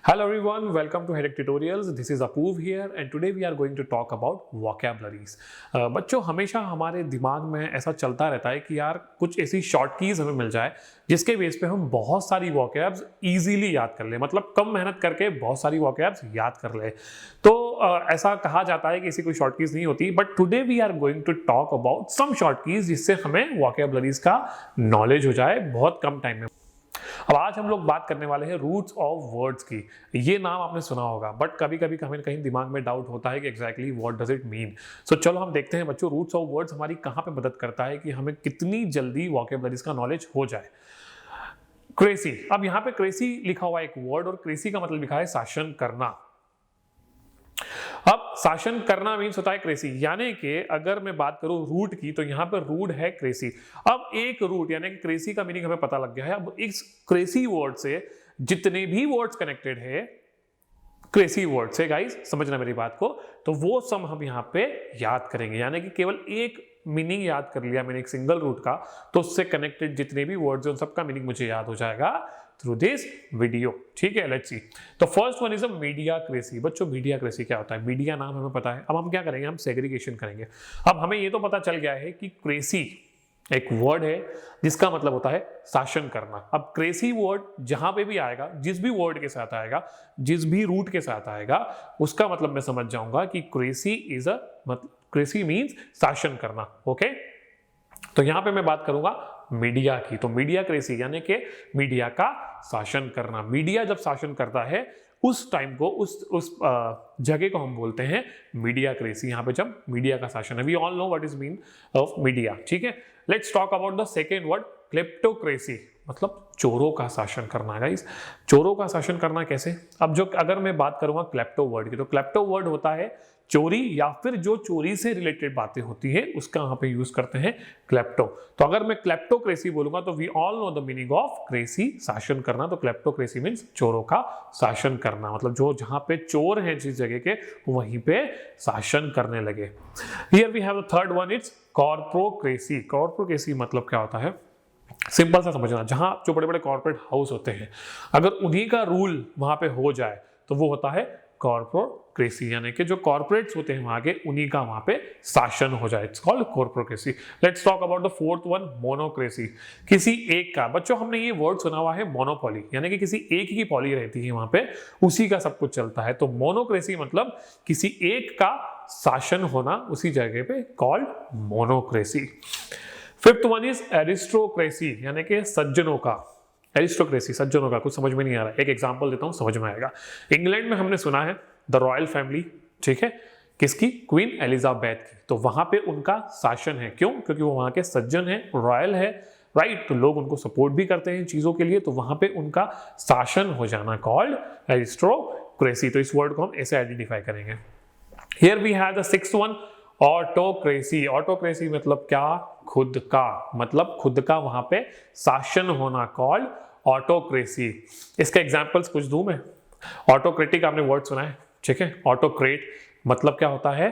Hello everyone, welcome to Headache Tutorials. This is Apoorv here and today we are going to talk about vocabularies. बच्चों हमेशा हमारे दिमाग में ऐसा चलता रहता है कि यार कुछ ऐसी शॉर्ट कीज हमें मिल जाए जिसके बेस पे हम बहुत सारी वोकैब्स इजीली याद कर लें, मतलब कम मेहनत करके बहुत सारी वोकैब्स याद कर लें। तो ऐसा कहा जाता है कि ऐसी कोई शॉर्ट कीज नहीं होती, but today we are going to talk about some short keys जिससे हमें वोकैबुलरीज का नॉलेज हो जाए बहुत कम टाइम में। अब आज हम लोग बात करने वाले हैं रूट्स ऑफ वर्ड्स की। ये नाम आपने सुना होगा, बट कभी कभी हमें कहीं दिमाग में डाउट होता है कि exactly what does it mean. So चलो हम देखते हैं बच्चों, रूट्स ऑफ वर्ड्स हमारी कहाँ पे मदद करता है कि हमें कितनी जल्दी वोकैबुलरीज का नॉलेज हो जाए। क्रेसी, अब यहाँ पे क्रेसी लिखा हुआ एक वर्ड और क्रेसी का मतलब लिखा है शासन करना। अब शासन करना मीन्स होता है क्रेसी, यानी कि अगर मैं बात करूं रूट की तो यहां पर रूट है क्रेसी। अब एक रूट यानी कि क्रेसी का मीनिंग हमें पता लग गया है। अब इस क्रेसी वर्ड से जितने भी वर्ड्स कनेक्टेड है क्रेसी वर्ड से, गाइस समझना मेरी बात को, तो वो सब हम यहां पे याद करेंगे। यानी कि केवल एक मीनिंग याद कर लिया मैंने एक सिंगल रूट का, तो उससे कनेक्टेड जितने भी वर्ड्स हैं उन सबका मीनिंग मुझे याद हो जाएगा थ्रू दिस वीडियो। ठीक है, लेट्स सी। तो first one is a media cracy. बच्चों मीडिया क्रेसी क्या होता है? मीडिया नाम हमें पता है। अब हम क्या करेंगे, हम सेग्रीगेशन करेंगे। अब हमें ये तो पता चल गया है कि क्रेसी एक वर्ड है जिसका मतलब होता है शासन करना। अब क्रेसी वर्ड जहां पे भी आएगा, जिस भी वर्ड के साथ आएगा, जिस भी रूट के साथ आएगा, उसका मतलब मैं समझ जाऊंगा कि क्रेसी इज अ मतलब क्रेसी मीन्स शासन करना। ओके, तो यहां पे मैं बात करूंगा मीडिया की। तो मीडिया क्रेसी यानी कि मीडिया का शासन करना। मीडिया जब शासन करता है उस टाइम को, उस जगह को हम बोलते हैं मीडिया क्रेसी। यहां पे जब मीडिया का शासन है, we all know what is mean of media. ठीक है, let's talk about the second word, kleptocracy, मतलब चोरों का शासन करना। गाइस चोरों का शासन करना कैसे? अब जो अगर मैं बात करूंगा क्लेप्टो वर्ड की, तो क्लेप्टो वर्ड होता है चोरी या फिर जो चोरी से रिलेटेड बातें होती है उसका यहाँ पे यूज करते हैं क्लेप्टो। तो अगर मैं क्लेप्टोक्रेसी बोलूंगा तो we all know the meaning of cracy, शासन करना। तो क्लेप्टोक्रेसी मीन्स चोरों का शासन करना, मतलब जो जहां पे चोर हैं जिस जगह के, वहीं पे शासन करने लगे। Here we have the third one, it's corporacy. Corporacy मतलब क्या होता है? सिंपल सा समझना, जहां जो बड़े बड़े कॉर्पोरेट हाउस होते हैं, अगर उन्हीं का रूल वहां पे हो जाए तो वो होता है कॉर्पोरेसी, यानी कि जो कॉर्पोरेट्स होते हैं वहां के, उन्हीं का वहां पे शासन हो जाए। It's called corporacy. Let's talk about the fourth one, monocracy. किसी एक का, बच्चों हमने ये वर्ड सुना हुआ है मोनोपोली, यानी कि किसी एक ही पॉली रहती है वहां पे, उसी का सब कुछ चलता है। तो मोनोक्रेसी मतलब किसी एक का शासन होना उसी जगह पे, called monocracy. Fifth one is aristocracy, यानी कि सज्जनों का। एरिस्टोक्रेसी सज्जनों का, कुछ समझ में नहीं आ रहा है, एक एग्जांपल देता हूं समझ में आएगा। इंग्लैंड में हमने सुना है द रॉयल फैमिली, ठीक है, किसकी? क्वीन एलिजाबेथ की। तो वहां पे उनका शासन है, क्यों? क्योंकि वो वहां के सज्जन है, रॉयल है, राइट। तो लोग उनको सपोर्ट भी करते हैं चीजों के लिए, तो वहां पे उनका शासन हो जाना कॉल्ड एरिस्टोक्रेसी। तो इस वर्ड को हम ऐसे आइडेंटिफाई करेंगे। Here we have the sixth one, autocracy. Autocracy मतलब क्या? खुद का, मतलब खुद का वहां पे शासन होना, कॉल्ड ऑटोक्रेसी। इसके एग्जांपल्स कुछ दूं मैं? ऑटोक्रेटिक आपने वर्ड सुना है, ठीक है। ऑटोक्रेट मतलब क्या होता है?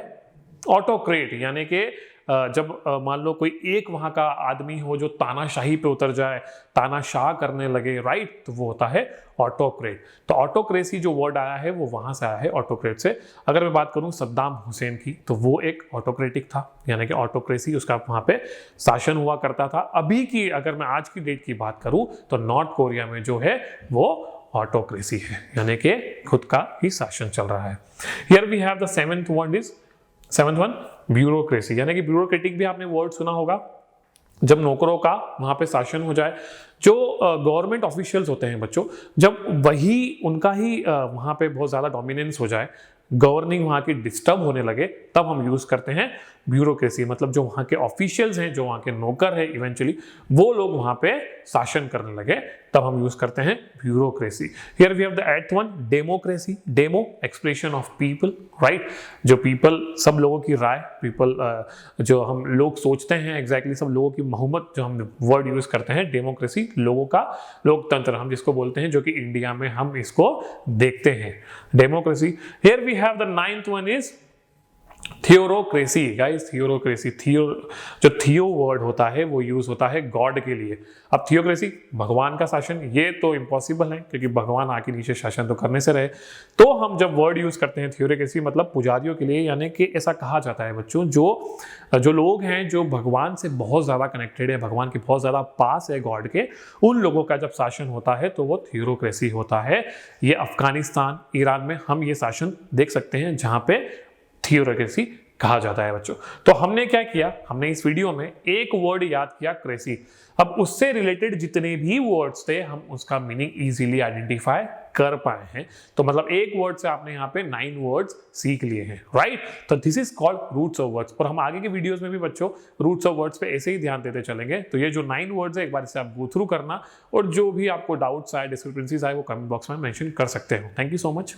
ऑटोक्रेट यानी कि जब मान लो कोई एक वहां का आदमी हो जो तानाशाही पे उतर जाए, तानाशाह करने लगे, राइट, तो वो होता है ऑटोक्रेट। तो ऑटोक्रेसी जो वर्ड आया है वो वहां से आया है, ऑटोक्रेट से। अगर मैं बात करूं सद्दाम हुसैन की, तो वो एक ऑटोक्रेटिक था, यानी कि ऑटोक्रेसी, उसका वहां पे शासन हुआ करता था। अभी की अगर मैं आज की डेट की बात करूं तो नॉर्थ कोरिया में जो है वो ऑटोक्रेसी है, यानी कि खुद का ही शासन चल रहा है। Here we have the seventh one, bureaucracy, यानी कि ब्यूरोक्रेटिक भी आपने वर्ड सुना होगा। जब नौकरों का वहां पे शासन हो जाए, जो गवर्नमेंट ऑफिशियल्स होते हैं बच्चों, जब वही उनका ही वहां पे बहुत ज्यादा डोमिनेंस हो जाए, गवर्निंग वहां की डिस्टर्ब होने लगे, तब हम यूज करते हैं ब्यूरोक्रेसी। मतलब जो वहां के ऑफिशियल्स हैं, जो वहां के नौकर हैं, इवेंचुअली वो लोग वहां पे शासन करने लगे, तब हम यूज करते हैं bureaucracy. Here we have the eighth one, democracy. Demo expression of people, right, जो पीपल, सब लोगों की राय, पीपल जो हम लोग सोचते हैं, एग्जैक्टली सब लोगों की बहुमत, जो हम वर्ड यूज करते हैं डेमोक्रेसी, लोगों का लोकतंत्र हम जिसको बोलते हैं, जो कि इंडिया में हम इसको देखते हैं, democracy. Here we have the ninth one is theocracy guys, theocracy, जो थियो वर्ड होता है वो यूज होता है गॉड के लिए। अब थियोक्रेसी भगवान का शासन, ये तो इम्पॉसिबल है क्योंकि भगवान आके नीचे शासन तो करने से रहे। तो हम जब वर्ड यूज करते हैं थियोरोक्रेसी मतलब पुजारियों के लिए, यानी कि ऐसा कहा जाता है बच्चों जो लोग हैं जो भगवान से बहुत ज्यादा कनेक्टेड है, भगवान के बहुत ज्यादा पास है गॉड के, उन लोगों का जब शासन होता है तो वो थियोरोक्रेसी होता है। ये अफगानिस्तान, ईरान में हम ये शासन देख सकते हैं जहां पे थियोक्रेसी कहा जाता है बच्चों। तो हमने क्या किया, हमने इस वीडियो में एक वर्ड याद किया क्रेसी। अब उससे रिलेटेड जितने भी वर्ड्स थे हम उसका मीनिंग इजीली आइडेंटिफाई कर पाए हैं। तो मतलब एक वर्ड से आपने यहाँ पे 9 वर्ड्स सीख लिए हैं, राइट। तो this is called roots of words. और हम आगे के वीडियोस में भी बच्चों रूट्स ऑफ वर्ड्स पे ऐसे ही ध्यान देते चलेंगे। तो ये जो 9 वर्ड्स है एक बार इसे आप गो थ्रू करना, और जो भी आपको डाउट्स आए, डिस्क्रिपेंसीज आए, वो कमेंट बॉक्स में मेंशन कर सकते हो। Thank you so much.